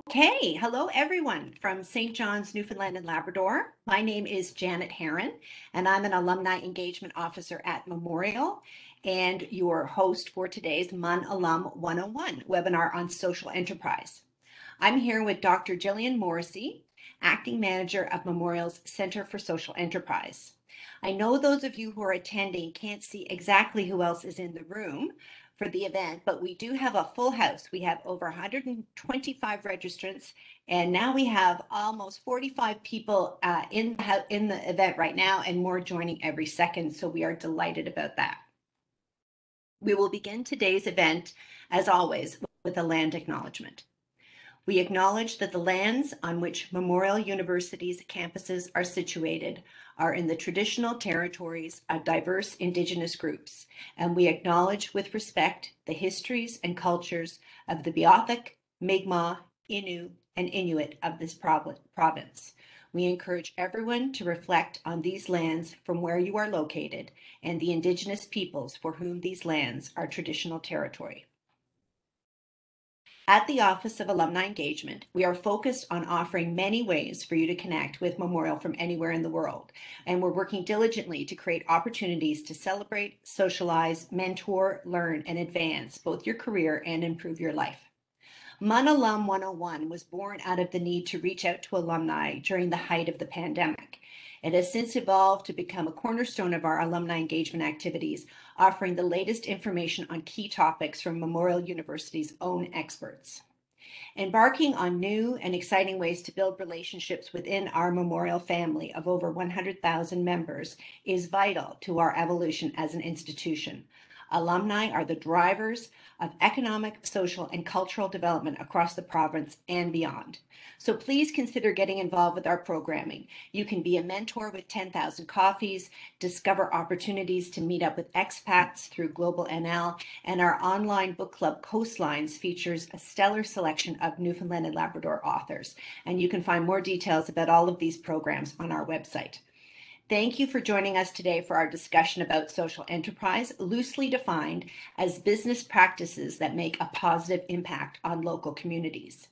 Okay, hello everyone from St. John's, Newfoundland and Labrador. My name is Janet Herron, and I'm an Alumni Engagement Officer at Memorial and your host for today's MUNalum 101 webinar on social enterprise. I'm here with Dr. Gillian Morrissey, Acting Manager of Memorial's Center for Social Enterprise. I know those of you who are attending can't see exactly who else is in the room for the event, but we do have a full house. We have over 125 registrants, and now we have almost 45 people in the event right now, and more joining every second, so we are delighted about that. We will begin today's event, as always, with a land acknowledgement. We acknowledge that the lands on which Memorial University's campuses are situated are in the traditional territories of diverse Indigenous groups, and we acknowledge with respect the histories and cultures of the Beothuk, Mi'kmaq, Innu, and Inuit of this province. We encourage everyone to reflect on these lands from where you are located and the Indigenous peoples for whom these lands are traditional territory. At the Office of Alumni Engagement, we are focused on offering many ways for you to connect with Memorial from anywhere in the world, and we're working diligently to create opportunities to celebrate, socialize, mentor, learn, and advance both your career and improve your life. MUNalum 101 was born out of the need to reach out to alumni during the height of the pandemic. It has since evolved to become a cornerstone of our alumni engagement activities, offering the latest information on key topics from Memorial University's own experts. Embarking on new and exciting ways to build relationships within our Memorial family of over 100,000 members is vital to our evolution as an institution. Alumni are the drivers of economic, social, and cultural development across the province and beyond. So please consider getting involved with our programming. You can be a mentor with 10,000 coffees, discover opportunities to meet up with expats through Global NL, and our online book club Coastlines features a stellar selection of Newfoundland and Labrador authors. And you can find more details about all of these programs on our website. Thank you for joining us today for our discussion about social enterprise, loosely defined as business practices that make a positive impact on local communities.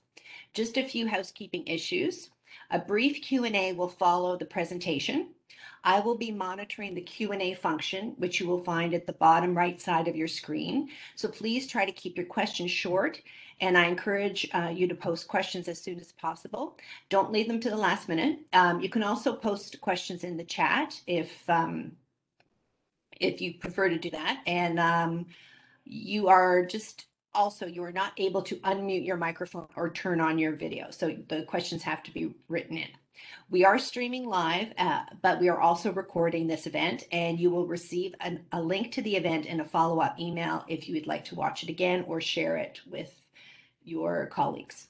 Just a few housekeeping issues. A brief Q&A will follow the presentation. I will be monitoring the Q&A function, which you will find at the bottom right side of your screen. So please try to keep your questions short, and I encourage you to post questions as soon as possible. Don't leave them to the last minute. You can also post questions in the chat if you prefer to do that. And you are not able to unmute your microphone or turn on your video. So the questions have to be written in. We are streaming live, but we are also recording this event, and you will receive a link to the event in a follow-up email if you would like to watch it again or share it with your colleagues.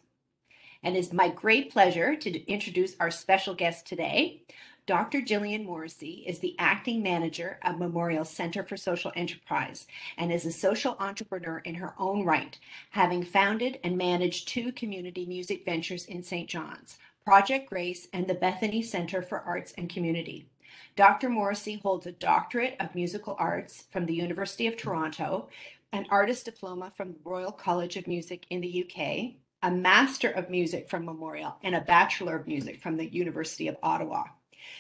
And it's my great pleasure to introduce our special guest today. Dr. Gillian Morrissey is the acting manager of Memorial Center for Social Enterprise and is a social entrepreneur in her own right, having founded and managed 2 community music ventures in St. John's, Project Grace and the Bethany Center for Arts and Community. Dr. Morrissey holds a doctorate of musical arts from the University of Toronto, an artist diploma from the Royal College of Music in the UK, a Master of Music from Memorial, and a Bachelor of Music from the University of Ottawa.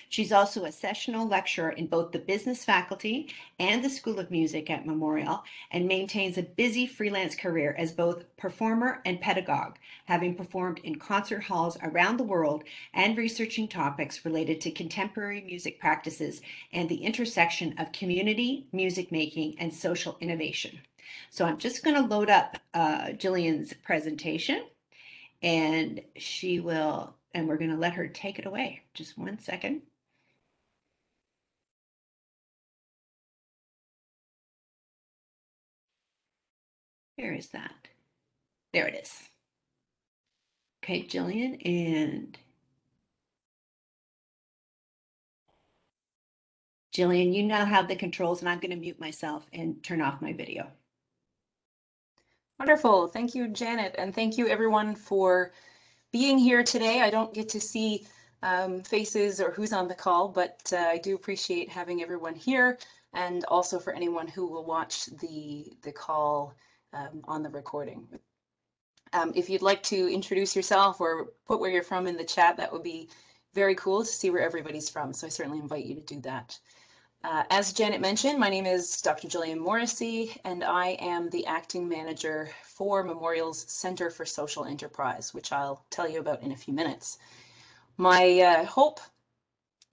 She's also a sessional lecturer in both the business faculty and the School of Music at Memorial, and maintains a busy freelance career as both performer and pedagogue, having performed in concert halls around the world and researching topics related to contemporary music practices and the intersection of community, music making, and social innovation. So I'm just going to load up Gillian's presentation, and we're going to let her take it away. Just one second. Where is that? There it is. Okay, Gillian, and Gillian, you now have the controls, and I'm going to mute myself and turn off my video. Wonderful. Thank you, Janet, and thank you everyone for being here today. I don't get to see faces or who's on the call, but I do appreciate having everyone here, and also for anyone who will watch the call on the recording. If you'd like to introduce yourself or put where you're from in the chat, that would be very cool to see where everybody's from. So I certainly invite you to do that. As Janet mentioned, my name is Dr. Gillian Morrissey, and I am the acting manager for Memorial's Center for Social Enterprise, which I'll tell you about in a few minutes. My hope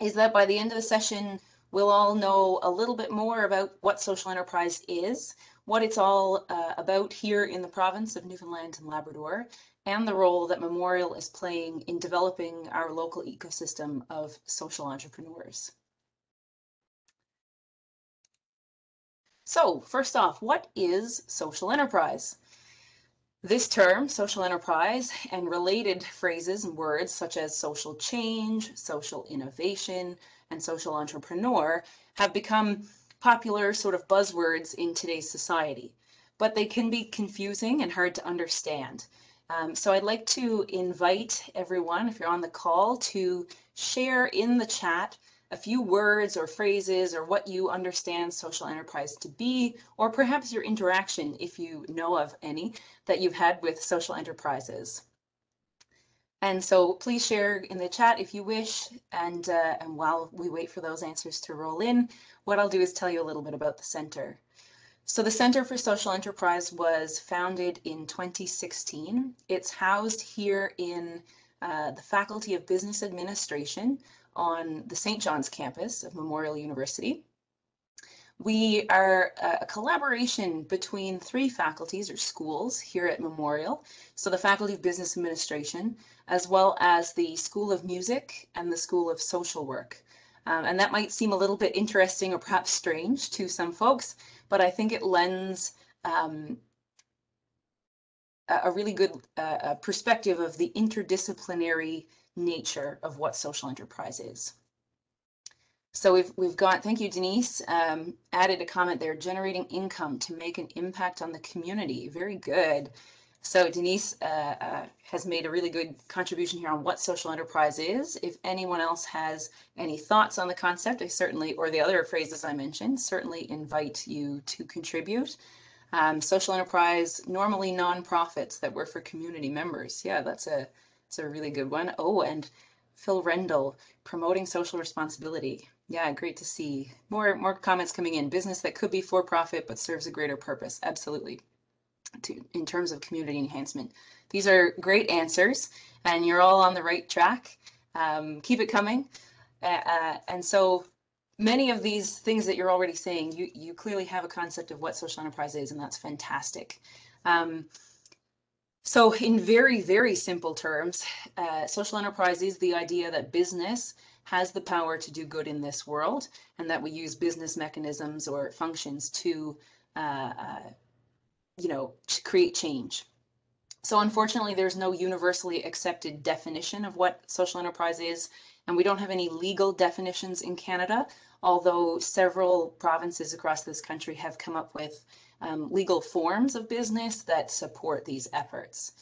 is that by the end of the session, we'll all know a little bit more about what social enterprise is, what it's all about here in the province of Newfoundland and Labrador, and the role that Memorial is playing in developing our local ecosystem of social entrepreneurs. So first off, what is social enterprise? This term, social enterprise, and related phrases and words such as social change, social innovation, and social entrepreneur have become popular sort of buzzwords in today's society, but they can be confusing and hard to understand. So I'd like to invite everyone, if you're on the call, to share in the chat a few words or phrases or what you understand social enterprise to be, or perhaps your interaction, if you know of any, that you've had with social enterprises. And so please share in the chat if you wish, and while we wait for those answers to roll in, what I'll do is tell you a little bit about the center. So the Center for Social Enterprise was founded in 2016. It's housed here in the Faculty of Business Administration on the St. John's campus of Memorial University. We are a collaboration between 3 faculties or schools here at Memorial. So the Faculty of Business Administration, as well as the School of Music and the School of Social Work. And that might seem a little bit interesting or perhaps strange to some folks, but I think it lends a really good perspective of the interdisciplinary nature of what social enterprise is. So we've got, thank you, Denise, added a comment there, generating income to make an impact on the community. Very good. So Denise has made a really good contribution here on what social enterprise is. If anyone else has any thoughts on the concept, I certainly, or the other phrases I mentioned, certainly invite you to contribute. Social enterprise, normally nonprofits that work for community members. Yeah, that's a really good one. Oh, and Phil Rendell, promoting social responsibility. Yeah, great to see. More comments coming in. Business that could be for profit but serves a greater purpose. Absolutely. In terms of community enhancement. These are great answers, and you're all on the right track. Keep it coming. And so many of these things that you're already saying, you clearly have a concept of what social enterprise is, and that's fantastic. So in very, very simple terms, social enterprise is the idea that business has the power to do good in this world, and that we use business mechanisms or functions to to create change. So unfortunately, there's no universally accepted definition of what social enterprise is, and we don't have any legal definitions in Canada, although several provinces across this country have come up with legal forms of business that support these efforts.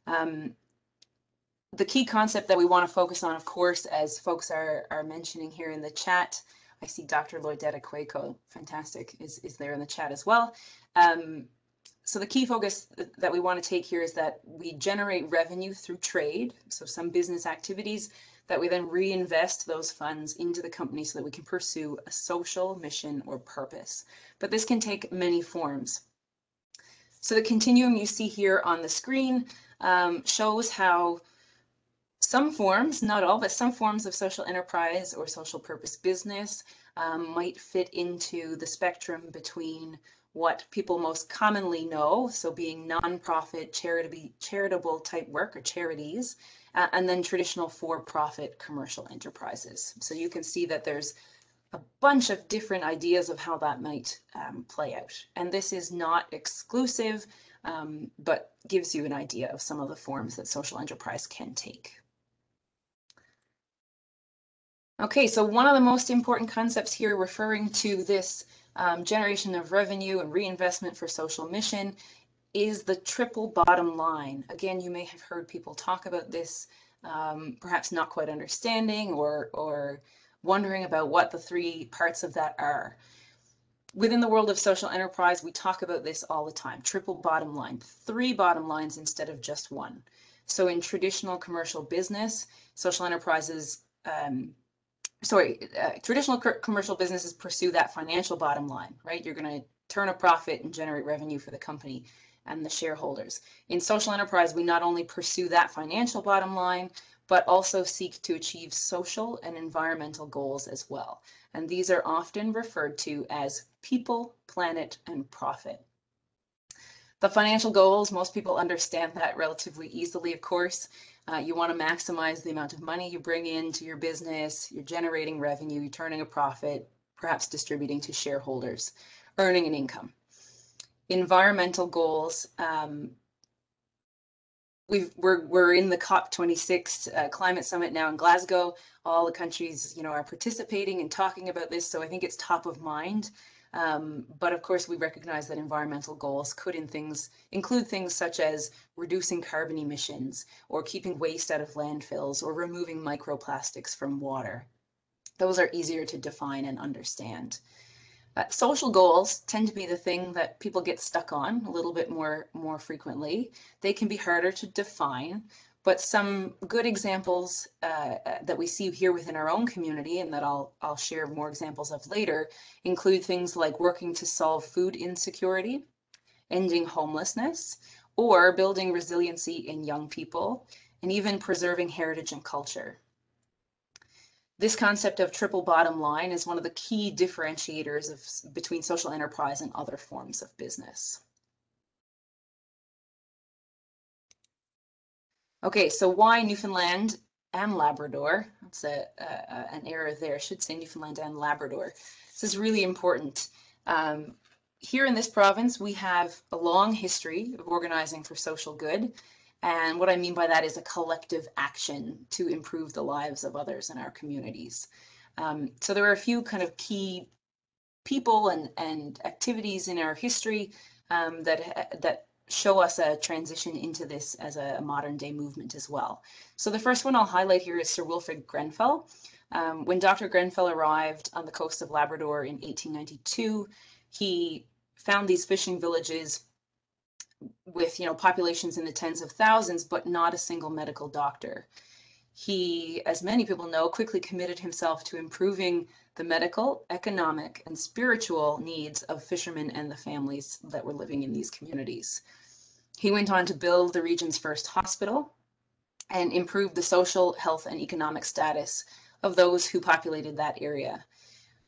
The key concept that we want to focus on, of course, as folks are mentioning here in the chat, I see Dr. Lloydetta Quaco, fantastic, is there in the chat as well. So the key focus that we want to take here is that we generate revenue through trade, so some business activities, that we then reinvest those funds into the company so that we can pursue a social mission or purpose. But this can take many forms. So the continuum you see here on the screen shows how some forms, not all, but some forms of social enterprise or social purpose business might fit into the spectrum between what people most commonly know, so being nonprofit, charitable type work or charities, and then traditional for-profit commercial enterprises. So you can see that there's a bunch of different ideas of how that might play out. And this is not exclusive, but gives you an idea of some of the forms that social enterprise can take. Okay, so one of the most important concepts here referring to this generation of revenue and reinvestment for social mission is the triple bottom line. Again, you may have heard people talk about this, perhaps not quite understanding or wondering about what the 3 parts of that are. Within the world of social enterprise, we talk about this all the time. Triple bottom line, 3 bottom lines instead of just one. So in traditional commercial business, social enterprises, traditional commercial businesses pursue that financial bottom line, right? You're going to turn a profit and generate revenue for the company and the shareholders. In social enterprise, we not only pursue that financial bottom line, but also seek to achieve social and environmental goals as well. And these are often referred to as people, planet, and profit. The financial goals, most people understand that relatively easily, of course. You want to maximize the amount of money you bring into your business, you're generating revenue, you're turning a profit, perhaps distributing to shareholders, earning an income. Environmental goals, we're in the COP26 climate summit now in Glasgow. All the countries, are participating and talking about this, so I think it's top of mind. But of course, we recognize that environmental goals could include things such as reducing carbon emissions, or keeping waste out of landfills, or removing microplastics from water. Those are easier to define and understand. Social goals tend to be the thing that people get stuck on a little bit more frequently. They can be harder to define, but some good examples that we see here within our own community, and that I'll share more examples of later, include things like working to solve food insecurity, ending homelessness, or building resiliency in young people, and even preserving heritage and culture. This concept of triple bottom line is one of the key differentiators between social enterprise and other forms of business. Okay, so why Newfoundland and Labrador? That's an error there. I should say Newfoundland and Labrador. This is really important. Here in this province, we have a long history of organizing for social good. And what I mean by that is a collective action to improve the lives of others in our communities. So there are a few kind of key people and activities in our history that show us a transition into this as a modern day movement as well. So the first one I'll highlight here is Sir Wilfrid Grenfell. When Dr. Grenfell arrived on the coast of Labrador in 1892, he found these fishing villages with populations in the tens of thousands, but not a single medical doctor. He, as many people know, quickly committed himself to improving the medical, economic, and spiritual needs of fishermen and the families that were living in these communities. He went on to build the region's first hospital and improve the social, health, and economic status of those who populated that area.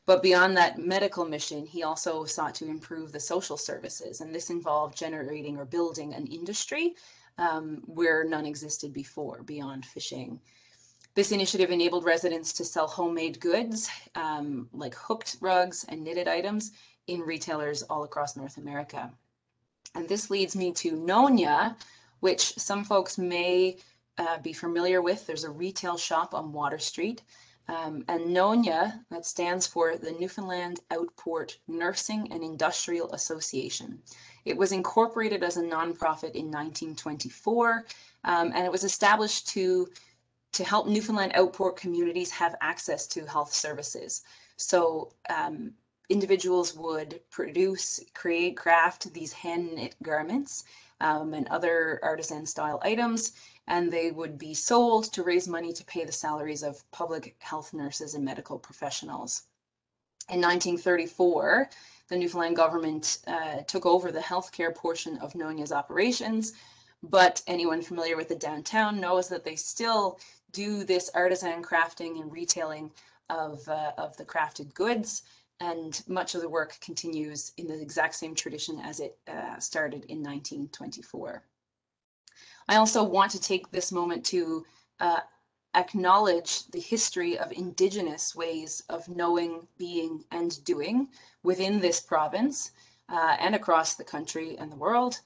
But beyond that medical mission, he also sought to improve the social services, and this involved generating or building an industry where none existed before, beyond fishing. This initiative enabled residents to sell homemade goods like hooked rugs and knitted items in retailers all across North America. And this leads me to Nonya, which some folks may be familiar with. There's a retail shop on Water Street. And Nonya, that stands for the Newfoundland Outport Nursing and Industrial Association. It was incorporated as a nonprofit in 1924, and it was established to help Newfoundland outport communities have access to health services. So individuals would produce, create, craft these hand-knit garments and other artisan style items, and they would be sold to raise money to pay the salaries of public health nurses and medical professionals. In 1934, the Newfoundland government took over the healthcare portion of Nonya's operations, but anyone familiar with the downtown knows that they still do this artisan crafting and retailing of the crafted goods, and much of the work continues in the exact same tradition as it started in 1924. I also want to take this moment to acknowledge the history of Indigenous ways of knowing, being, and doing within this province and across the country and the world.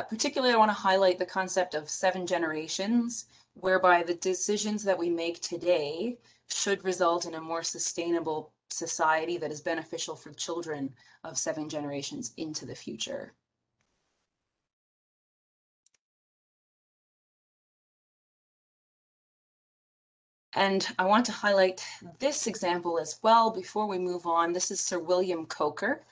Particularly, I want to highlight the concept of 7 generations, whereby the decisions that we make today should result in a more sustainable society that is beneficial for children of 7 generations into the future. And I want to highlight this example as well before we move on. This is Sir William Coker.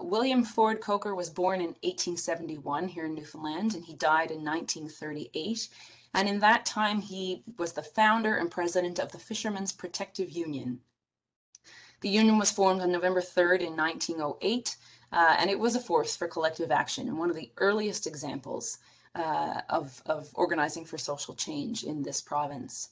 William Ford Coker was born in 1871 here in Newfoundland, and he died in 1938. And in that time, he was the founder and president of the Fishermen's Protective Union. The union was formed on November 3rd in 1908, and it was a force for collective action and one of the earliest examples of organizing for social change in this province.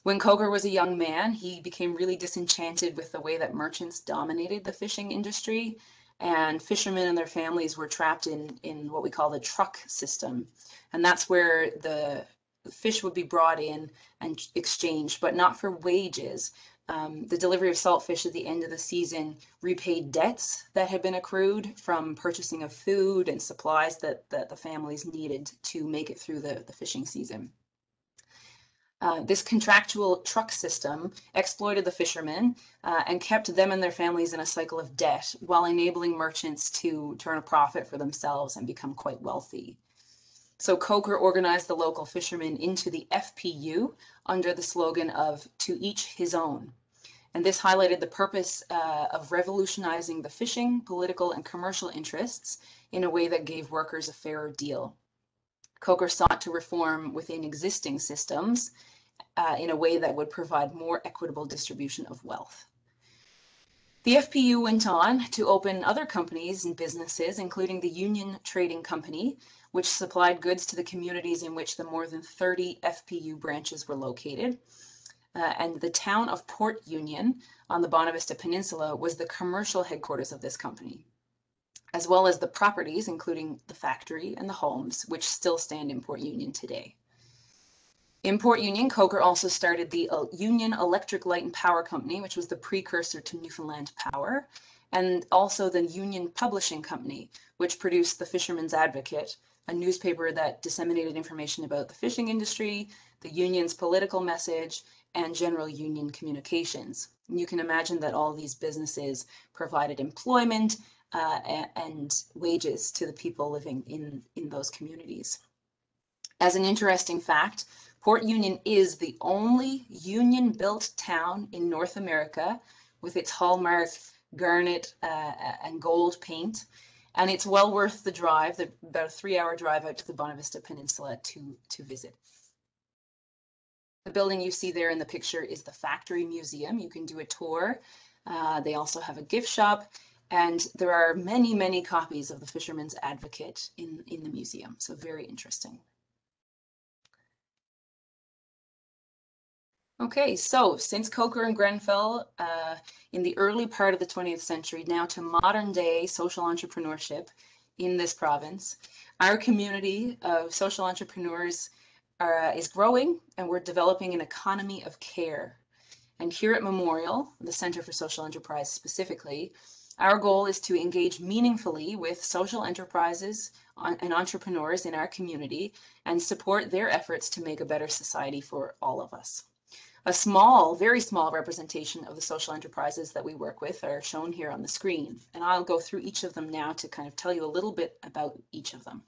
When Coker was a young man, he became really disenchanted with the way that merchants dominated the fishing industry, and fishermen and their families were trapped in what we call the truck system. And that's where the fish would be brought in and exchanged, but not for wages. The delivery of salt fish at the end of the season repaid debts that had been accrued from purchasing of food and supplies that the families needed to make it through the fishing season. This contractual truck system exploited the fishermen and kept them and their families in a cycle of debt while enabling merchants to turn a profit for themselves and become quite wealthy. So Coker organized the local fishermen into the FPU under the slogan of "To each his own." And this highlighted the purpose of revolutionizing the fishing, political, and commercial interests in a way that gave workers a fairer deal. Coker sought to reform within existing systems in a way that would provide more equitable distribution of wealth. The FPU went on to open other companies and businesses, including the Union Trading Company, which supplied goods to the communities in which the more than 30 FPU branches were located. And the town of Port Union on the Bonavista Peninsula was the commercial headquarters of this company, as well as the properties, including the factory and the homes, which still stand in Port Union today. In Port Union, Coker also started the Union Electric Light and Power Company, which was the precursor to Newfoundland Power, and also the Union Publishing Company, which produced the Fisherman's Advocate, a newspaper that disseminated information about the fishing industry, the union's political message, and general union communications. And you can imagine that all these businesses provided employment and wages to the people living in those communities. As an interesting fact, Port Union is the only union-built town in North America with its hallmark garnet and gold paint. And it's well worth the drive, about a 3-hour drive out to the Bonavista Peninsula to visit. The building you see there in the picture is the Factory Museum. You can do a tour. They also have a gift shop, and there are many, many copies of the Fisherman's Advocate in the museum. So very interesting. Okay, so since Coker and Grenfell in the early part of the 20th century, now to modern day social entrepreneurship in this province, our community of social entrepreneurs is growing, and we're developing an economy of care. And here at MUNalum, the Center for Social Enterprise specifically, our goal is to engage meaningfully with social enterprises and entrepreneurs in our community and support their efforts to make a better society for all of us. A small, very small representation of the social enterprises that we work with are shown here on the screen, and I'll go through each of them now to kind of tell you a little bit about each of them.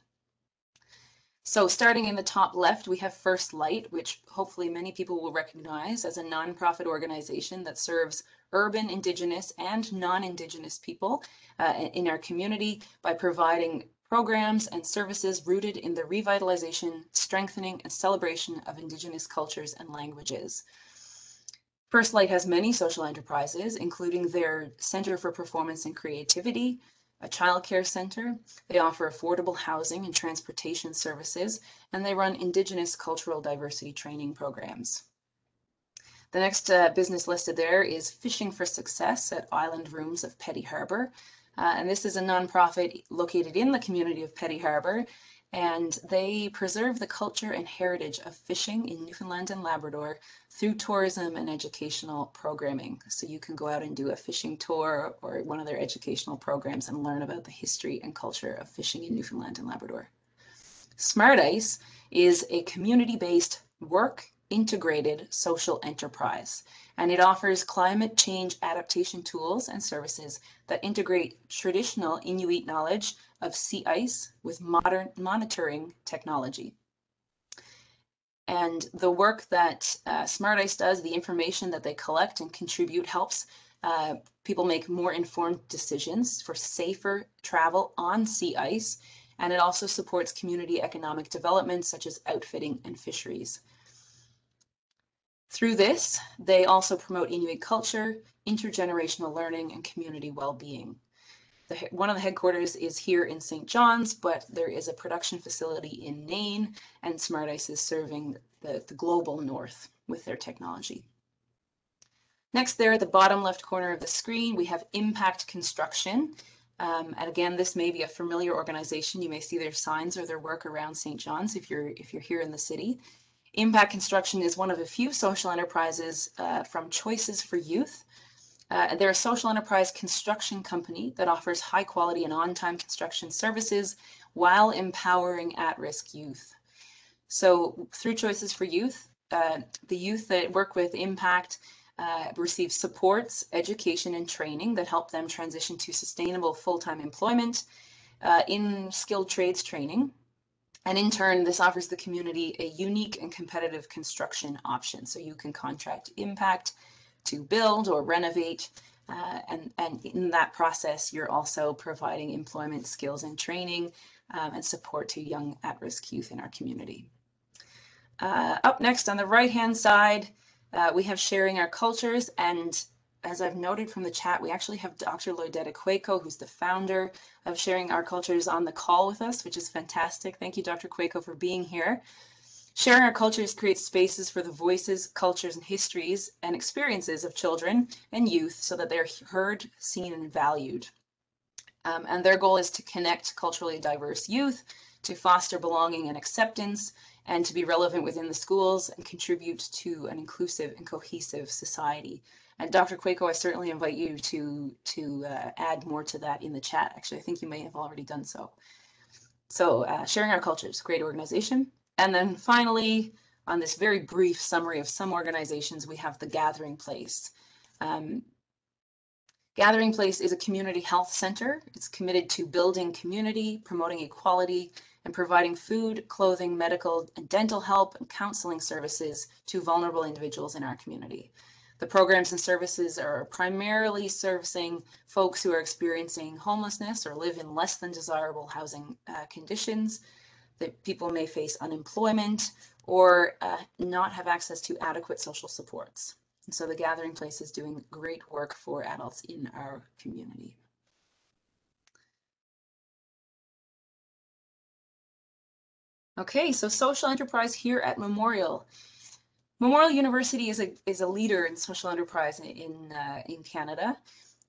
So starting in the top left, we have First Light, which hopefully many people will recognize as a nonprofit organization that serves urban, Indigenous, and non-Indigenous people in our community by providing programs and services rooted in the revitalization, strengthening, and celebration of Indigenous cultures and languages. First Light has many social enterprises, including their Center for Performance and Creativity, a childcare center. They offer affordable housing and transportation services, and they run Indigenous cultural diversity training programs. The next business listed there is Fishing for Success at Island Rooms of Petty Harbour. And this is a nonprofit located in the community of Petty Harbour, and they preserve the culture and heritage of fishing in Newfoundland and Labrador through tourism and educational programming. So you can go out and do a fishing tour or one of their educational programs and learn about the history and culture of fishing in Newfoundland and Labrador. Smart Ice is a community-based work integrated social enterprise, and it offers climate change adaptation tools and services that integrate traditional Inuit knowledge of sea ice with modern monitoring technology. And the work that Smart Ice does, the information that they collect and contribute, helps people make more informed decisions for safer travel on sea ice. And it also supports community economic development, such as outfitting and fisheries. Through this, they also promote Inuit culture, intergenerational learning, and community well-being. One of the headquarters is here in St. John's, but there is a production facility in Nain, and Smart Ice is serving the global north with their technology. Next, there at the bottom left corner of the screen, we have Impact Construction. And again, this may be a familiar organization. You may see their signs or their work around St. John's if you're here in the city. Impact Construction is one of a few social enterprises from Choices for Youth. They're a social enterprise construction company that offers high quality and on-time construction services while empowering at-risk youth. So through Choices for Youth, the youth that work with Impact receive supports, education, and training that help them transition to sustainable full-time employment in skilled trades training. And in turn, this offers the community a unique and competitive construction option. So you can contract Impact to build or renovate, and in that process, you're also providing employment skills and training and support to young at-risk youth in our community. Up next on the right-hand side, we have Sharing Our Cultures, and as I've noted from the chat, we actually have Dr. Lloydetta Quaco, who's the founder of Sharing Our Cultures, on the call with us, which is fantastic. Thank you, Dr. Quaco, for being here. Sharing Our Cultures creates spaces for the voices, cultures, and histories and experiences of children and youth so that they're heard, seen, and valued. And their goal is to connect culturally diverse youth, to foster belonging and acceptance, and to be relevant within the schools and contribute to an inclusive and cohesive society. And Dr. Quaco, I certainly invite you to add more to that in the chat. Actually, I think you may have already done so. So Sharing Our Cultures, great organization. And then finally, on this very brief summary of some organizations, we have the Gathering Place. Gathering Place is a community health center. It's committed to building community, promoting equality, and providing food, clothing, medical, and dental help and counseling services to vulnerable individuals in our community. The programs and services are primarily servicing folks who are experiencing homelessness or live in less than desirable housing conditions, that people may face unemployment or not have access to adequate social supports. And so the Gathering Place is doing great work for adults in our community. Okay, so social enterprise here at Memorial. Memorial University is a leader in social enterprise in Canada.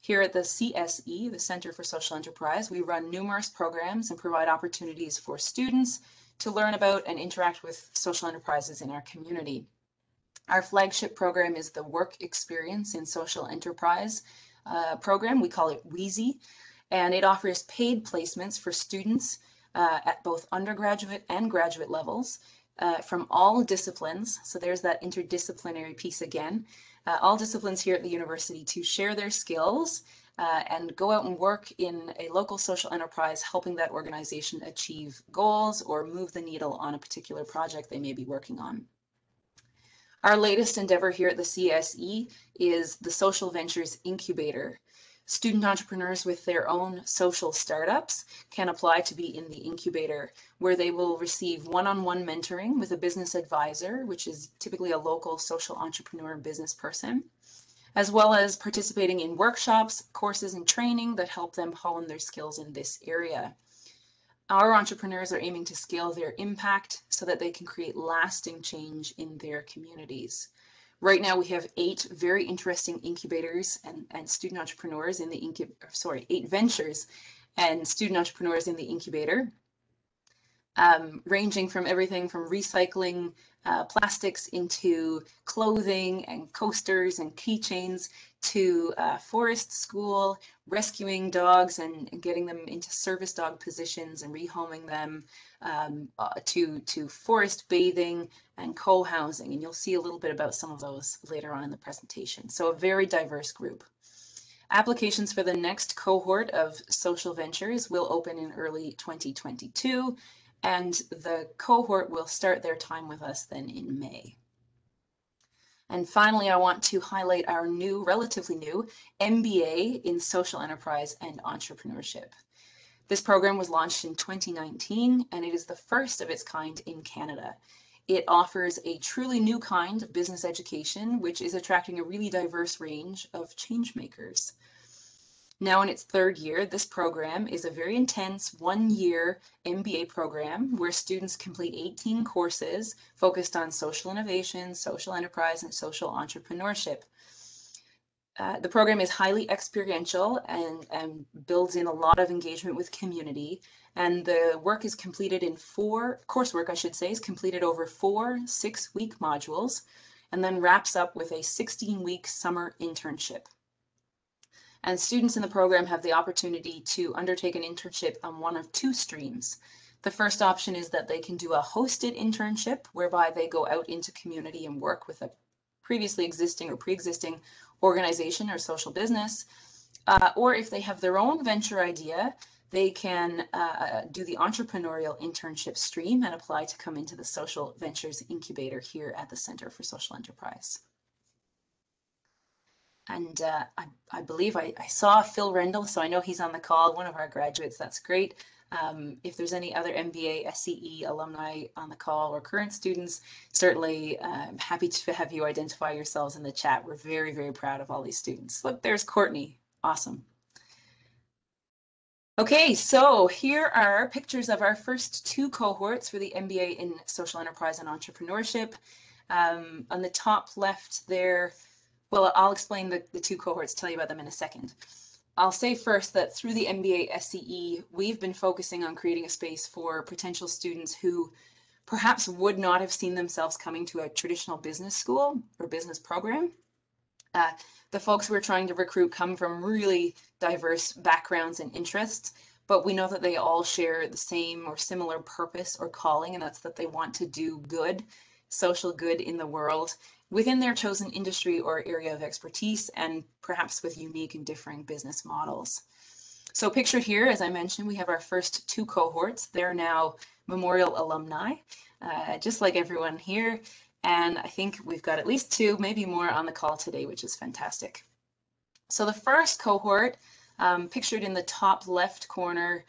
Here at the CSE, the Center for Social Enterprise, we run numerous programs and provide opportunities for students to learn about and interact with social enterprises in our community. Our flagship program is the Work Experience in Social Enterprise program. We call it WEESY, and it offers paid placements for students at both undergraduate and graduate levels from all disciplines. So there's that interdisciplinary piece again. All disciplines here at the university to share their skills and go out and work in a local social enterprise, helping that organization achieve goals or move the needle on a particular project they may be working on. Our latest endeavor here at the CSE is the Social Ventures Incubator. Student entrepreneurs with their own social startups can apply to be in the incubator, where they will receive one-on-one mentoring with a business advisor, which is typically a local social entrepreneur business person, as well as participating in workshops, courses, and training that help them hone their skills in this area. Our entrepreneurs are aiming to scale their impact so that they can create lasting change in their communities. Right now, we have 8 very interesting incubators and student entrepreneurs in the 8 ventures and student entrepreneurs in the incubator, ranging from everything from recycling plastics into clothing and coasters and keychains to forest school, rescuing dogs and getting them into service dog positions and rehoming them, to forest bathing and co-housing. And you'll see a little bit about some of those later on in the presentation. So a very diverse group. Applications for the next cohort of social ventures will open in early 2022. and the cohort will start their time with us then in May. And finally, I want to highlight our new, relatively new, MBA in Social Enterprise and Entrepreneurship. This program was launched in 2019, and it is the first of its kind in Canada. It offers a truly new kind of business education, which is attracting a really diverse range of change makers. Now in its third year, this program is a very intense one-year MBA program where students complete 18 courses focused on social innovation, social enterprise, and social entrepreneurship. The program is highly experiential and builds in a lot of engagement with community. And the work is completed in coursework, I should say, is completed over 4 6-week modules, and then wraps up with a 16-week summer internship. And students in the program have the opportunity to undertake an internship on one of 2 streams. The first option is that they can do a hosted internship, whereby they go out into community and work with a previously existing or pre-existing organization or social business. Or if they have their own venture idea, they can do the entrepreneurial internship stream and apply to come into the Social Ventures Incubator here at the Center for Social Enterprise. And I believe I saw Phil Rendell, so I know he's on the call, one of our graduates. That's great. If there's any other MBA, SCE alumni on the call or current students, certainly happy to have you identify yourselves in the chat. We're very, very proud of all these students. Look, there's Courtney. Awesome. Okay, so here are pictures of our first 2 cohorts for the MBA in Social Enterprise and Entrepreneurship. On the top left there, well, I'll explain the 2 cohorts, tell you about them in a second. I'll say first that through the MBA SCE, we've been focusing on creating a space for potential students who perhaps would not have seen themselves coming to a traditional business school or business program. The folks we're trying to recruit come from really diverse backgrounds and interests, but we know that they all share the same or similar purpose or calling, and that's that they want to do good, social good in the world, within their chosen industry or area of expertise, and perhaps with unique and differing business models. So pictured here, as I mentioned, we have our first 2 cohorts. They're now Memorial alumni, just like everyone here. And I think we've got at least 2, maybe more on the call today, which is fantastic. So the first cohort, pictured in the top left corner,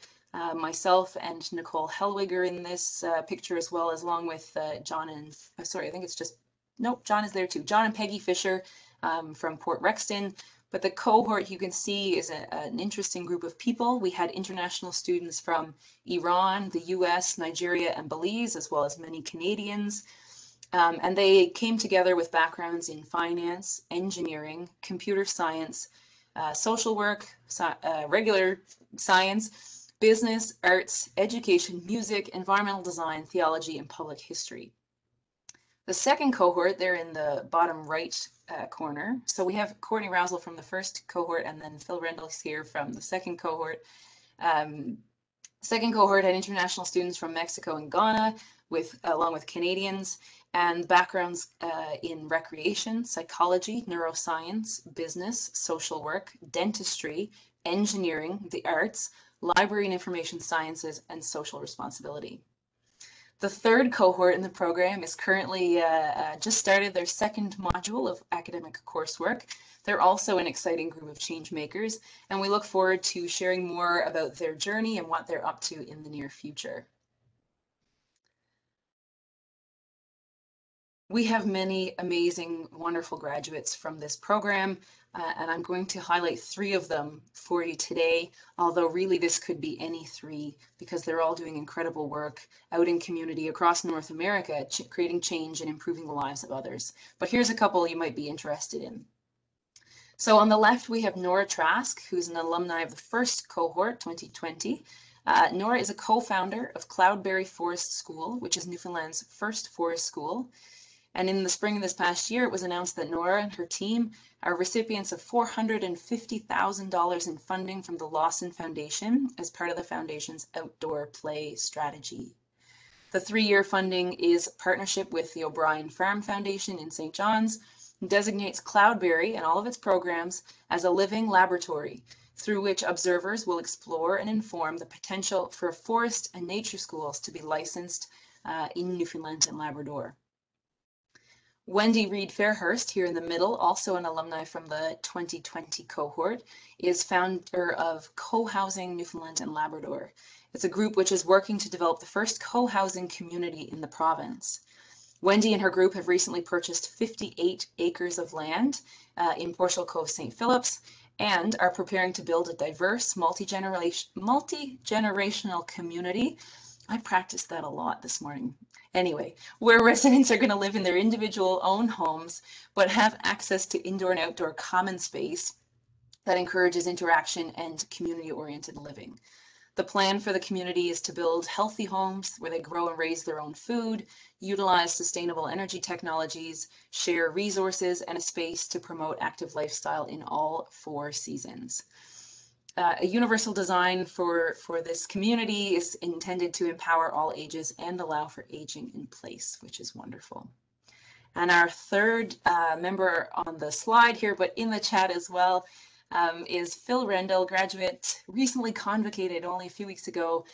myself and Nicole Hellwiger in this picture, as well as along with John and, sorry, I think it's just, nope, John is there too. John and Peggy Fisher from Port Rexton. But the cohort you can see is an interesting group of people. We had international students from Iran, the US, Nigeria, and Belize, as well as many Canadians. And they came together with backgrounds in finance, engineering, computer science, social work, regular science, business, arts, education, music, environmental design, theology, and public history. The second cohort, they're in the bottom right corner. So we have Courtney Rousel from the first cohort, and then Phil Rendell's here from the second cohort. Second cohort had international students from Mexico and Ghana, along with Canadians, and backgrounds in recreation, psychology, neuroscience, business, social work, dentistry, engineering, the arts, library and information sciences, and social responsibility. The third cohort in the program is currently just started their second module of academic coursework. They're also an exciting group of change makers, and we look forward to sharing more about their journey and what they're up to in the near future. We have many amazing, wonderful graduates from this program, and I'm going to highlight 3 of them for you today, although really this could be any 3 because they're all doing incredible work out in community across North America, creating change and improving the lives of others. But here's a couple you might be interested in. So on the left, we have Nora Trask, who's an alumni of the first cohort, 2020. Nora is a co-founder of Cloudberry Forest School, which is Newfoundland's first forest school. And in the spring of this past year, it was announced that Nora and her team are recipients of $450,000 in funding from the Lawson Foundation as part of the foundation's outdoor play strategy. The 3-year funding is partnership with the O'Brien Farm Foundation in St. John's, designates Cloudberry and all of its programs as a living laboratory through which observers will explore and inform the potential for forest and nature schools to be licensed in Newfoundland and Labrador. Wendy Reed Fairhurst, here in the middle, also an alumni from the 2020 cohort, is founder of Co-Housing Newfoundland and Labrador. It's a group which is working to develop the first co-housing community in the province. Wendy and her group have recently purchased 58 acres of land in Portial Cove, St. Phillips, and are preparing to build a diverse, multi-generational community. I practiced that a lot this morning. Anyway, where residents are going to live in their individual own homes, but have access to indoor and outdoor common space that encourages interaction and community-oriented living. The plan for the community is to build healthy homes where they grow and raise their own food, utilize sustainable energy technologies, share resources, and a space to promote active lifestyle in all 4 seasons. A universal design for this community is intended to empower all ages and allow for aging in place, which is wonderful. And our third member on the slide here, but in the chat as well, is Phil Rendell, graduate, recently convocated only a few weeks ago,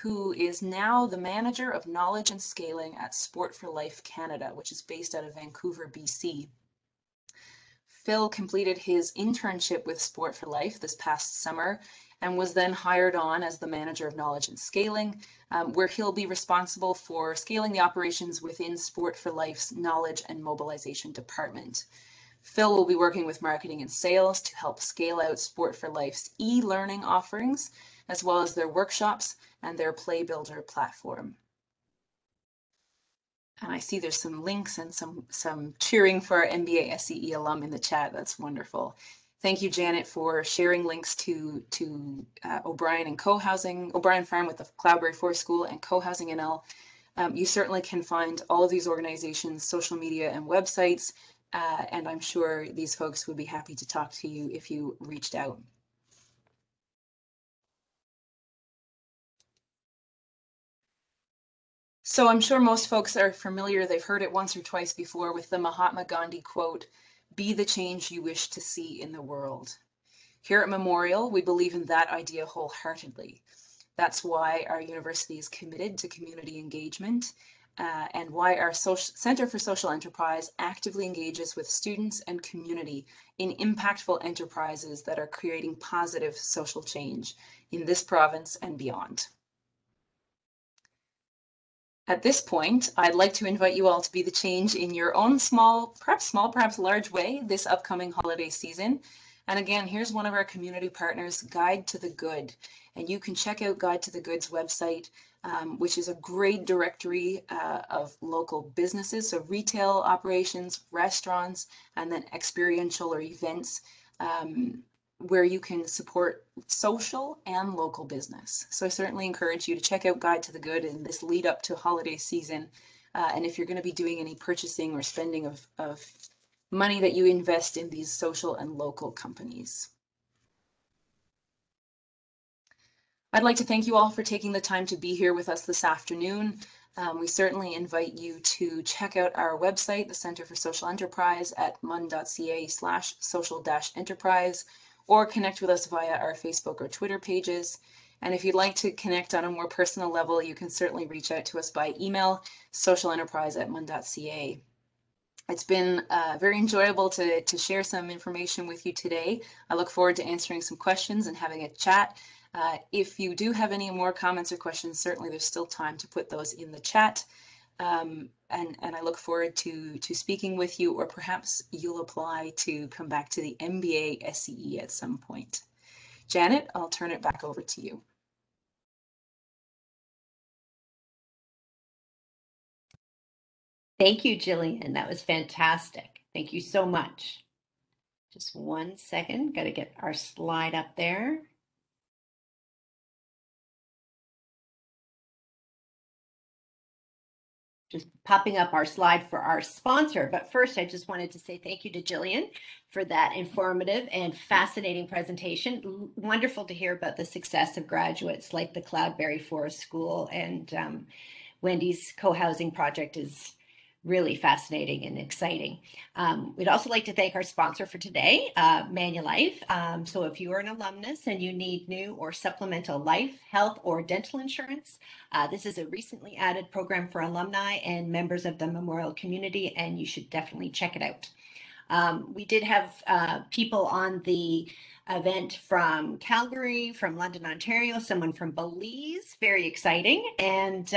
who is now the manager of knowledge and scaling at Sport for Life Canada, which is based out of Vancouver, BC. Phil completed his internship with Sport for Life this past summer and was then hired on as the manager of knowledge and scaling, where he'll be responsible for scaling the operations within Sport for Life's knowledge and mobilization department. Phil will be working with marketing and sales to help scale out Sport for Life's e-learning offerings, as well as their workshops and their Play Builder platform. And I see there's some links and some cheering for our MBA SCE alum in the chat. That's wonderful. Thank you, Janet, for sharing links to O'Brien and Co-Housing, O'Brien Farm with the Cloudberry Forest School and Co-Housing NL. You certainly can find all of these organizations' social media and websites, and I'm sure these folks would be happy to talk to you if you reached out. So I'm sure most folks are familiar, they've heard it once or twice before with the Mahatma Gandhi quote, "Be the change you wish to see in the world." Here at MUNalum, we believe in that idea wholeheartedly. That's why our university is committed to community engagement and why our Center for Social Enterprise actively engages with students and community in impactful enterprises that are creating positive social change in this province and beyond. At this point, I'd like to invite you all to be the change in your own small, perhaps large way this upcoming holiday season. And again, here's one of our community partners, Guide to the Good. And you can check out Guide to the Good's website, which is a great directory of local businesses, so retail operations, restaurants, and then experiential or events where you can support social and local business. So I certainly encourage you to check out Guide to the Good in this lead up to holiday season. And if you're going to be doing any purchasing or spending of money that you invest in these social and local companies. I'd like to thank you all for taking the time to be here with us this afternoon. We certainly invite you to check out our website, the Center for Social Enterprise, at mun.ca/social-enterprise, or connect with us via our Facebook or Twitter pages. And if you'd like to connect on a more personal level, you can certainly reach out to us by email, socialenterprise@mun.ca. It's been very enjoyable to share some information with you today. I look forward to answering some questions and having a chat. If you do have any more comments or questions, certainly there's still time to put those in the chat. And I look forward to speaking with you, or perhaps you'll apply to come back to the MBA SCE at some point. Janet, I'll turn it back over to you. Thank you, Gillian. That was fantastic. Thank you so much. Just 1 second, got to get our slide up there. Just popping up our slide for our sponsor. But first, I just wanted to say thank you to Gillian for that informative and fascinating presentation. Wonderful to hear about the success of graduates like the Cloudberry Forest School, and Wendy's co-housing project is really fascinating and exciting. We'd also like to thank our sponsor for today, MUNalum. So if you are an alumnus and you need new or supplemental life, health, or dental insurance, this is a recently added program for alumni and members of the Memorial community, and you should definitely check it out. We did have people on the event from Calgary, from London, Ontario, someone from Belize, very exciting. And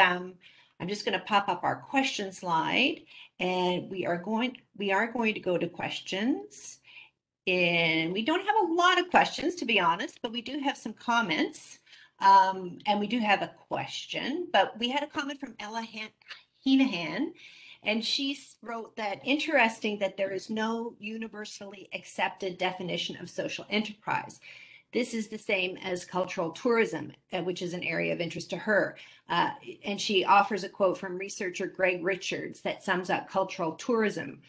I'm just going to pop up our question slide, and we are going to go to questions. And we don't have a lot of questions, to be honest, but we do have some comments. And we do have a question, but we had a comment from Ella Heenahan, and she wrote that interesting that there is no universally accepted definition of social enterprise. This is the same as cultural tourism, which is an area of interest to her. And she offers a quote from researcher Greg Richards that sums up cultural tourism.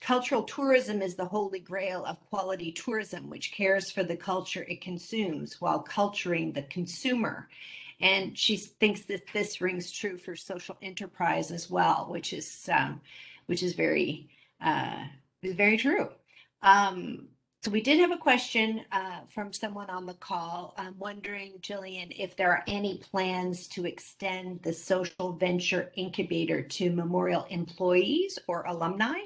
Cultural tourism is the holy grail of quality tourism, which cares for the culture it consumes while culturing the consumer. And she thinks that this rings true for social enterprise as well, which is very true. So we did have a question from someone on the call. I'm wondering, Gillian, if there are any plans to extend the Social Venture Incubator to Memorial employees or alumni?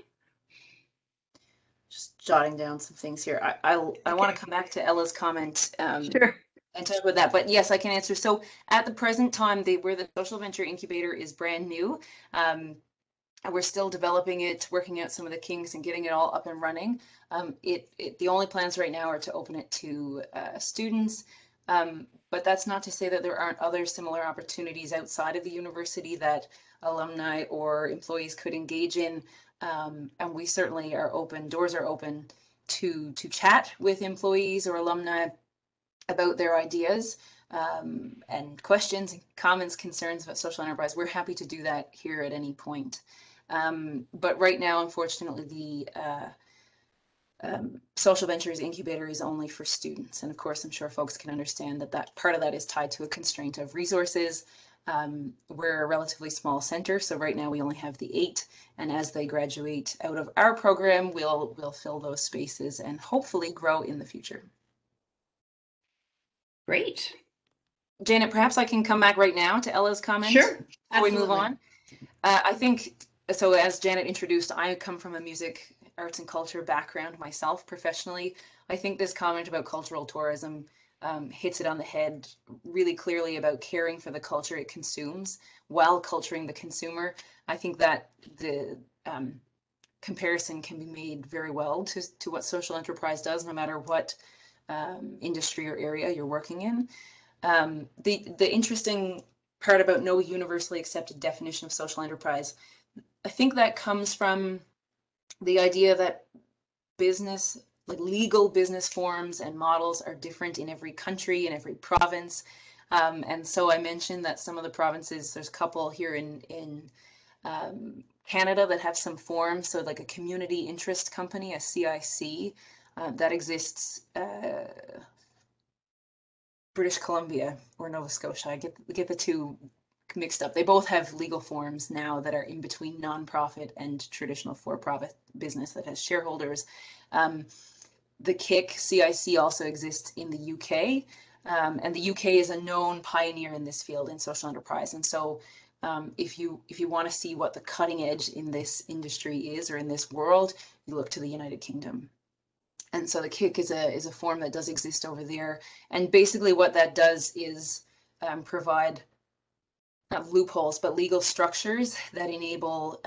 Just jotting down some things here. I want to come back to Ella's comment. Sure. And talk about that, but yes, I can answer. So at the present time, where the Social Venture Incubator is brand new. We're still developing it, working out some of the kinks and getting it all up and running. The only plans right now are to open it to students, but that's not to say that there aren't other similar opportunities outside of the university that alumni or employees could engage in. And we certainly are open, doors are open to chat with employees or alumni about their ideas and questions, comments, concerns about social enterprise. We're happy to do that here at any point. But right now, unfortunately, the Social Ventures Incubator is only for students. And of course, I'm sure folks can understand that part of that is tied to a constraint of resources. We're a relatively small center, so right now we only have the 8. And as they graduate out of our program, we'll fill those spaces and hopefully grow in the future. Great. Janet, perhaps I can come back right now to Ella's comments. Sure. Before we move on. I think, so as Janet introduced, I come from a music, arts and culture background myself professionally. I think this comment about cultural tourism hits it on the head really clearly about caring for the culture it consumes while culturing the consumer. I think that the comparison can be made very well to what social enterprise does, no matter what industry or area you're working in. The interesting part about no universally accepted definition of social enterprise, I think that comes from the idea that business, like legal business forms and models, are different in every country, in every province. And so I mentioned that some of the provinces, there's a couple here in Canada that have some forms. So like a community interest company, a CIC, that exists British Columbia or Nova Scotia. I get the two mixed up. They both have legal forms now that are in between nonprofit and traditional for-profit business that has shareholders. The CIC also exists in the UK, and the UK is a known pioneer in this field in social enterprise. And so if you want to see what the cutting edge in this industry is or in this world, you look to the United Kingdom. And so the KIC is a form that does exist over there. And basically what that does is provide not loopholes, but legal structures that enable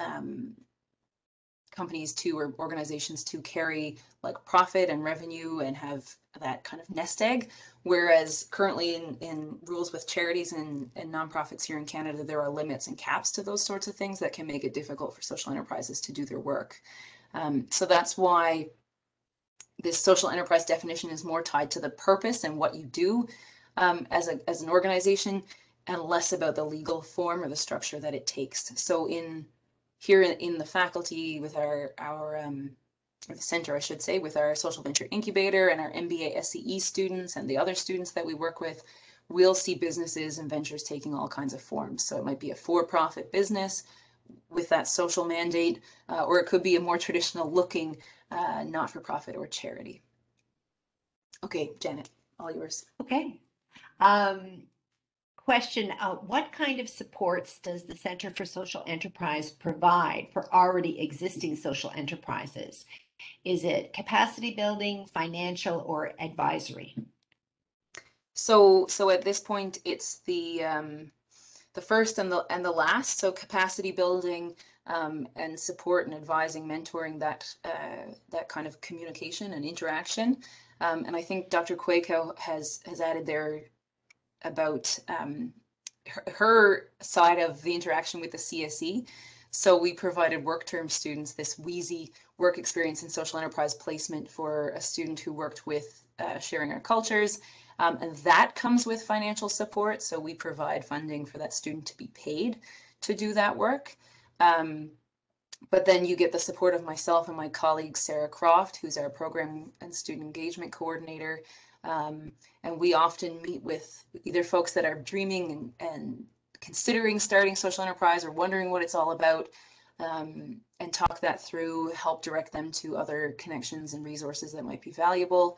companies to, or organizations to, carry like profit and revenue and have that kind of nest egg. Whereas currently in rules with charities and nonprofits here in Canada, there are limits and caps to those sorts of things that can make it difficult for social enterprises to do their work. So that's why this social enterprise definition is more tied to the purpose and what you do as an organization, and less about the legal form or the structure that it takes. So here in the faculty with our or the center, I should say, with our Social Venture Incubator and our MBA SCE students and the other students that we work with, we'll see businesses and ventures taking all kinds of forms. So it might be a for-profit business with that social mandate, or it could be a more traditional looking not-for-profit or charity. Okay, Janet, all yours. Okay. Question, what kind of supports does the Center for Social Enterprise provide for already existing social enterprises? Is it capacity building, financial, or advisory? So at this point, it's the first and the last. So capacity building and support and advising, mentoring, that kind of communication and interaction. And I think Dr. Quaco has added there about her side of the interaction with the CSE. So we provided work term students this Wheezy work experience in social enterprise placement for a student who worked with Sharing Our Cultures. And that comes with financial support. So we provide funding for that student to be paid to do that work. But then you get the support of myself and my colleague, Sarah Croft, who's our program and student engagement coordinator. And we often meet with either folks that are dreaming and considering starting social enterprise or wondering what it's all about, and talk that through, help direct them to other connections and resources that might be valuable.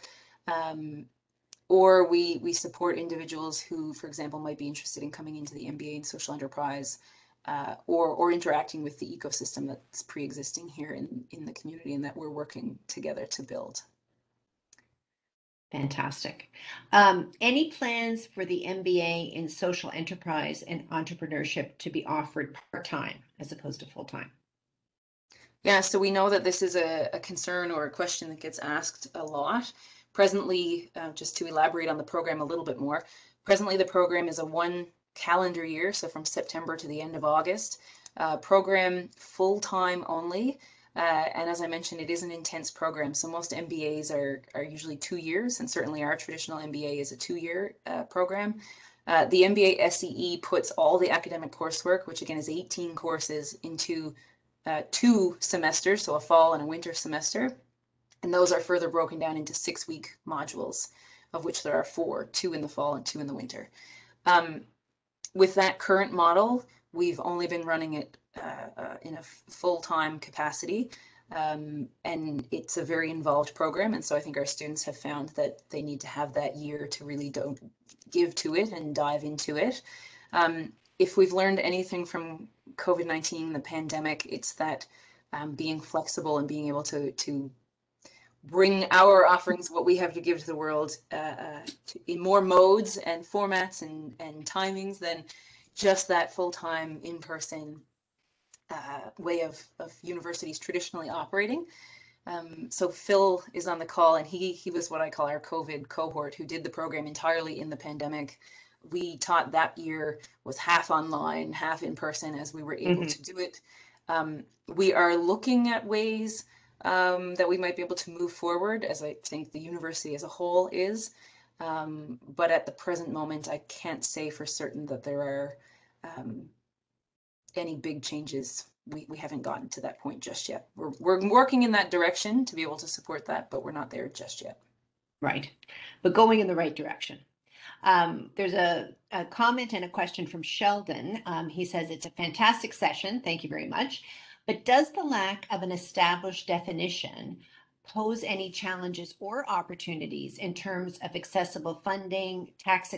Or we support individuals who, for example, might be interested in coming into the MBA in social enterprise, or interacting with the ecosystem that's pre-existing here in the community and that we're working together to build. Fantastic. Any plans for the MBA in social enterprise and entrepreneurship to be offered part-time as opposed to full-time? Yeah, so we know that this is a concern or a question that gets asked a lot. Presently, just to elaborate on the program a little bit more, presently the program is a 1 calendar year, so from September to the end of August, program full-time only. And as I mentioned, it is an intense program. So most MBAs are usually 2 years, and certainly our traditional MBA is a 2-year program. The MBA SEE puts all the academic coursework, which again is 18 courses, into 2 semesters, so a fall and a winter semester. And those are further broken down into 6-week modules, of which there are 4, 2 in the fall and 2 in the winter. With that current model, we've only been running it in a full-time capacity, and it's a very involved program. And so I think our students have found that they need to have that year to really give to it and dive into it. If we've learned anything from COVID-19, the pandemic, it's that being flexible and being able to bring our offerings, what we have to give to the world, in more modes and formats and timings than just that full-time in-person way of universities traditionally operating. So Phil is on the call, and he was what I call our COVID cohort, who did the program entirely in the pandemic. We taught that year was half online, half in person, as we were able to do it. We are looking at ways that we might be able to move forward, as I think the university as a whole is. But at the present moment, I can't say for certain that there are any big changes. We haven't gotten to that point just yet. We're working in that direction to be able to support that, but we're not there just yet. Right, but going in the right direction. There's a comment and a question from Sheldon. He says, it's a fantastic session. Thank you very much. But does the lack of an established definition pose any challenges or opportunities in terms of accessible funding, tax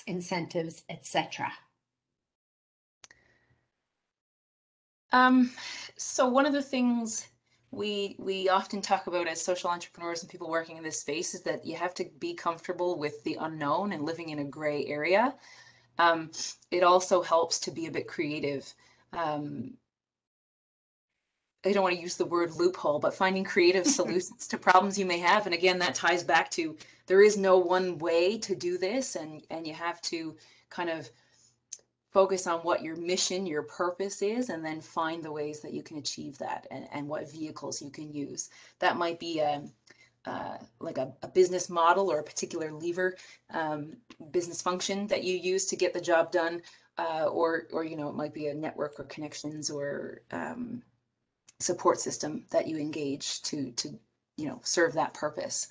incentives, etc.? So one of the things we often talk about as social entrepreneurs and people working in this space is that you have to be comfortable with the unknown and living in a gray area. It also helps to be a bit creative. I don't want to use the word loophole, but finding creative solutions to problems you may have. And again, that ties back to there is no one way to do this, and you have to kind of focus on what your mission, your purpose is, and then find the ways that you can achieve that, and what vehicles you can use. That might be like a business model or a particular lever, business function that you use to get the job done, or you know, it might be a network or connections or support system that you engage to you know, serve that purpose.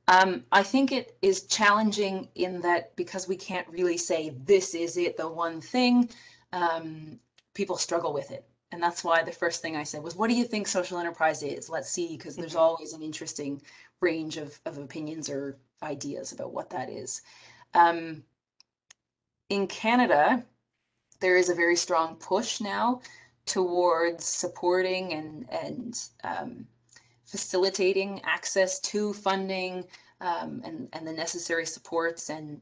I think it is challenging in that because we can't really say this is it, the one thing, people struggle with it. And that's why the first thing I said was, what do you think social enterprise is? Let's see, because there's always an interesting range of opinions or ideas about what that is. In Canada, there is a very strong push now towards supporting and facilitating access to funding and the necessary supports and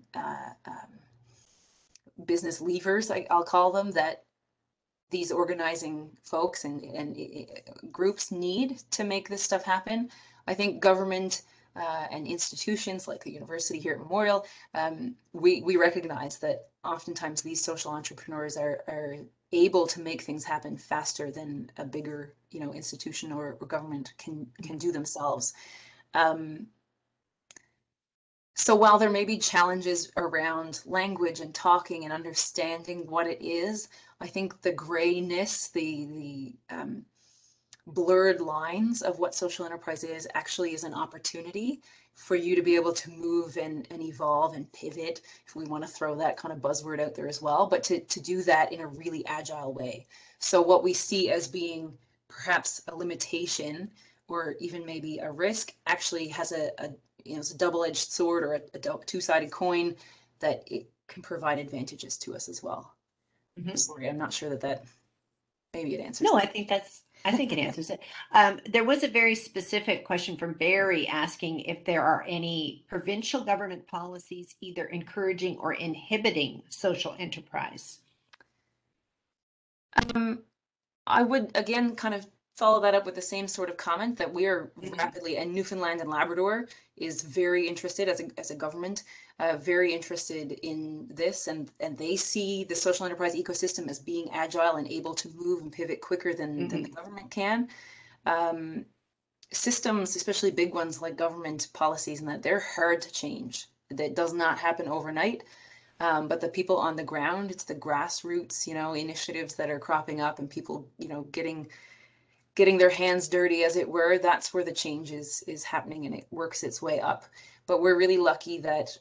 business levers, I'll call them, that these organizing folks and groups need to make this stuff happen. I think government and institutions like the university here at Memorial, we recognize that oftentimes these social entrepreneurs are able to make things happen faster than a bigger, institution or government can do themselves. So while there may be challenges around language and talking and understanding what it is, I think the grayness, the blurred lines of what social enterprise is actually is an opportunity for you to be able to move and evolve and pivot, if we want to throw that kind of buzzword out there as well, but to do that in a really agile way. So what we see as being perhaps a limitation or even maybe a risk actually has it's a double-edged sword or a two-sided coin that it can provide advantages to us as well. Sorry, I'm not sure that maybe it answers. No, I think it answers it. There was a very specific question from Barry asking if there are any provincial government policies either encouraging or inhibiting social enterprise. I would again kind of follow that up with the same sort of comment that we are rapidly, and Newfoundland and Labrador is very interested as a government, very interested in this, and they see the social enterprise ecosystem as being agile and able to move and pivot quicker than the government can. Systems, especially big ones like government policies, and that they're hard to change. That does not happen overnight. But the people on the ground, it's the grassroots, initiatives that are cropping up and people, getting their hands dirty, as it were. That's where the change is happening, and it works its way up. But we're really lucky that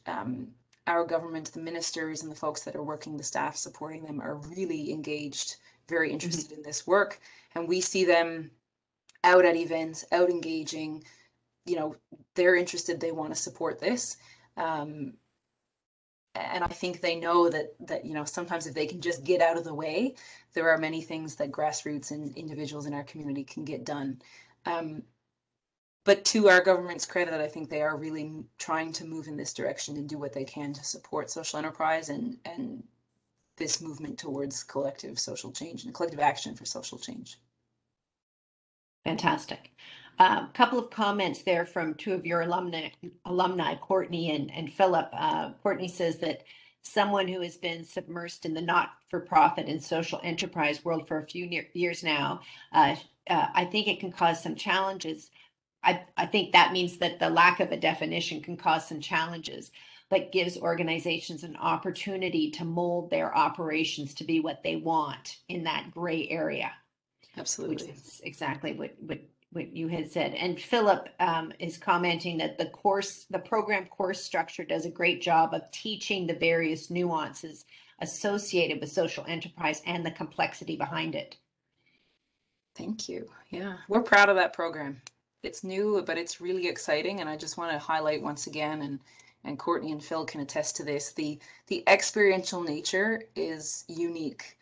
our government, the ministers and the folks that are working, the staff supporting them, are really engaged, very interested in this work. And we see them out at events, out engaging, they're interested, they want to support this. And I think they know that sometimes if they can just get out of the way, there are many things that grassroots and individuals in our community can get done. But to our government's credit, I think they are really trying to move in this direction and do what they can to support social enterprise and this movement towards collective social change and collective action for social change. Fantastic. A couple of comments there from two of your alumni, Courtney and Philip. Courtney says that someone who has been submersed in the not-for-profit and social enterprise world for a few years now, I think it can cause some challenges. I think that means that the lack of a definition can cause some challenges, but gives organizations an opportunity to mold their operations to be what they want in that gray area. Absolutely. Which is exactly what you had said. And Philip is commenting that the program course structure does a great job of teaching the various nuances associated with social enterprise and the complexity behind it. Thank you. Yeah, we're proud of that program. It's new, but it's really exciting. And I just want to highlight once again, and Courtney and Phil can attest to this, the experiential nature is unique.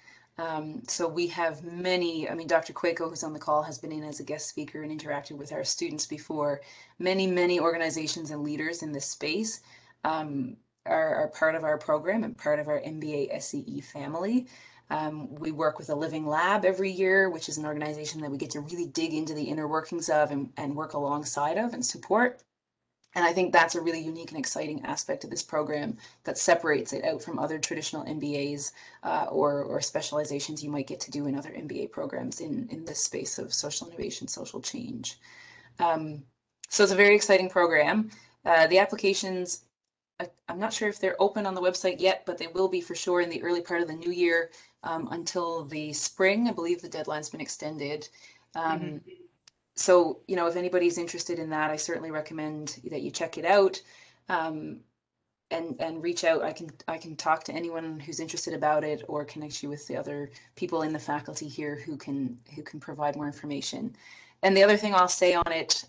So we have many, Dr. Cueco, who's on the call, has been in as a guest speaker and interacted with our students before. Many organizations and leaders in this space are part of our program and part of our MBA SEE family. We work with a Living Lab every year, which is an organization that we get to really dig into the inner workings of and work alongside of and support. And I think that's a really unique and exciting aspect of this program that separates it out from other traditional MBAs or specializations you might get to do in other MBA programs in this space of social innovation, social change. So it's a very exciting program. The applications, I'm not sure if they're open on the website yet, but they will be for sure in the early part of the new year until the spring. I believe the deadline's been extended. So, if anybody's interested in that, I certainly recommend that you check it out. and reach out. I can talk to anyone who's interested about it, or connect you with the other people in the faculty here who can provide more information. And the other thing I'll say on it,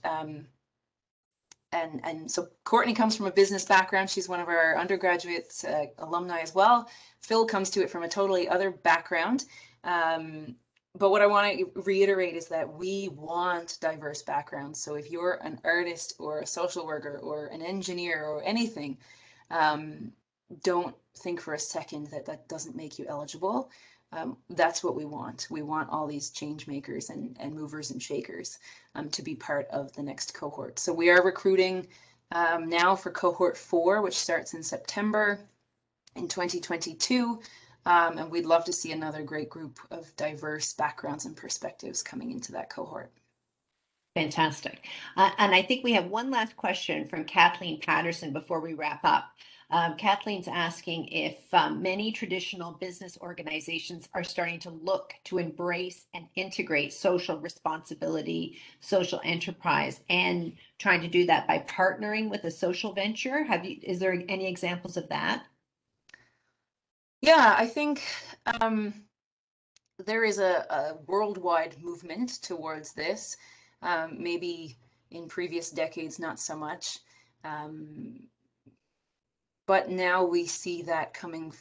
and so Courtney comes from a business background. She's one of our undergraduates, alumni as well. Phil comes to it from a totally other background. But what I want to reiterate is that we want diverse backgrounds. So if you're an artist or a social worker or an engineer or anything, don't think for a second that that doesn't make you eligible. That's what we want. We want all these change makers and movers and shakers to be part of the next cohort. So we are recruiting now for cohort 4, which starts in September in 2022. And we'd love to see another great group of diverse backgrounds and perspectives coming into that cohort. Fantastic. And I think we have one last question from Kathleen Patterson before we wrap up. Kathleen's asking if many traditional business organizations are starting to look to embrace and integrate social responsibility, social enterprise, and trying to do that by partnering with a social venture. Is there any examples of that? Yeah, I think there is a worldwide movement towards this. Maybe in previous decades, not so much. But now we see that coming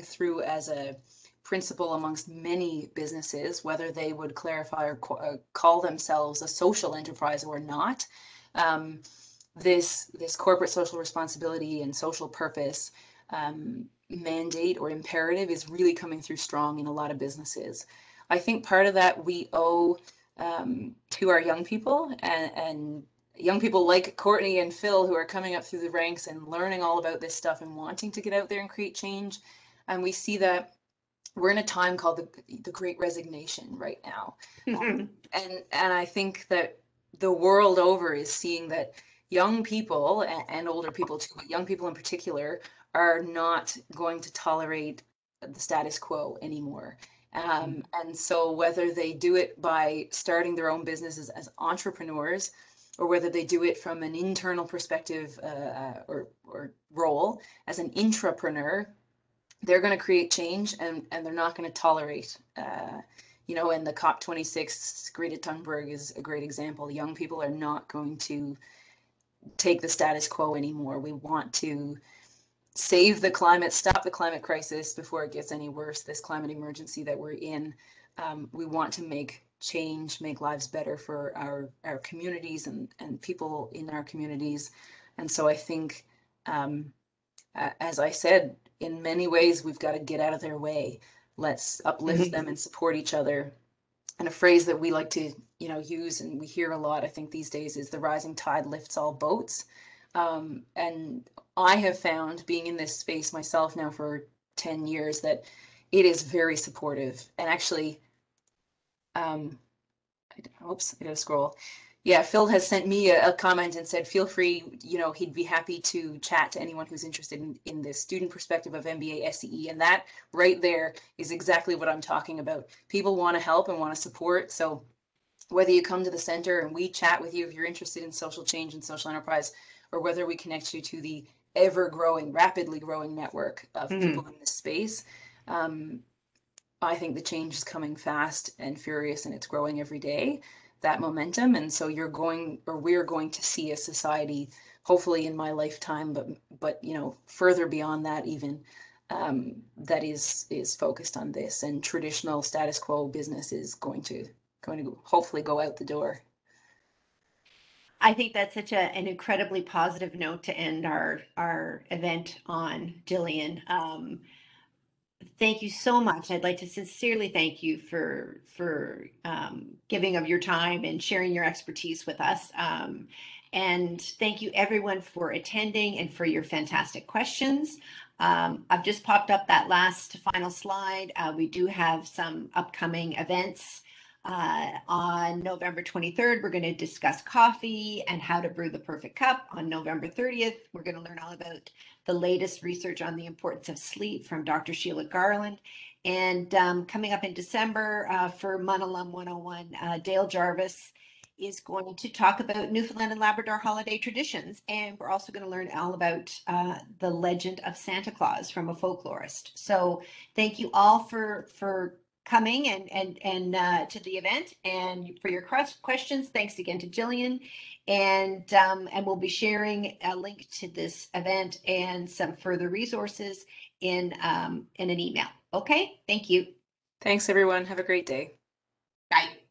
through as a principle amongst many businesses, whether they would clarify or call themselves a social enterprise or not. This corporate social responsibility and social purpose mandate or imperative is really coming through strong in a lot of businesses. I think part of that we owe to our young people, and young people like Courtney and Phil, who are coming up through the ranks and learning all about this stuff and wanting to get out there and create change. And we see that we're in a time called the Great Resignation right now. And I think that the world over is seeing that young people and older people too, but young people in particular, are not going to tolerate the status quo anymore. And so whether they do it by starting their own businesses as entrepreneurs, or whether they do it from an internal perspective or role as an intrapreneur, they're going to create change, and they're not going to tolerate, you know, and the COP26, Greta Thunberg is a great example. Young people are not going to take the status quo anymore. We want to save the climate, stop the climate crisis before it gets any worse, this climate emergency that we're in. We want to make change, make lives better for our communities and people in our communities. And so I think, as I said, in many ways, we've got to get out of their way. Let's uplift them and support each other. And a phrase that we like to, you know, use and we hear a lot, I think these days, is the rising tide lifts all boats. And I have found, being in this space myself now for 10 years, that it is very supportive. And actually, oops, I gotta scroll. Yeah, Phil has sent me a comment and said, feel free, you know, he'd be happy to chat to anyone who's interested in the student perspective of MBA SCE. And that right there is exactly what I'm talking about. People want to help and want to support. So whether you come to the center and we chat with you if you're interested in social change and social enterprise, or whether we connect you to the ever-growing, rapidly growing network of people in this space, I think the change is coming fast and furious, and it's growing every day, that momentum. And so we're going to see a society, hopefully in my lifetime, but you know, further beyond that even, that is focused on this, and traditional status quo business is going to hopefully go out the door. I think that's such an incredibly positive note to end our event on, Gillian. Thank you so much. I'd like to sincerely thank you for giving of your time and sharing your expertise with us. And thank you everyone for attending and for your fantastic questions. I've just popped up that last final slide. We do have some upcoming events. On November 23rd, we're going to discuss coffee and how to brew the perfect cup. On November 30th, we're going to learn all about the latest research on the importance of sleep from Dr. Sheila Garland. And coming up in December for MUNalum 101, Dale Jarvis is going to talk about Newfoundland and Labrador holiday traditions. And we're also going to learn all about the legend of Santa Claus from a folklorist. So thank you all for coming and to the event and for your questions. Thanks again to Gillian. And we'll be sharing a link to this event and some further resources in an email. Okay, thank you. Thanks, everyone. Have a great day. Bye.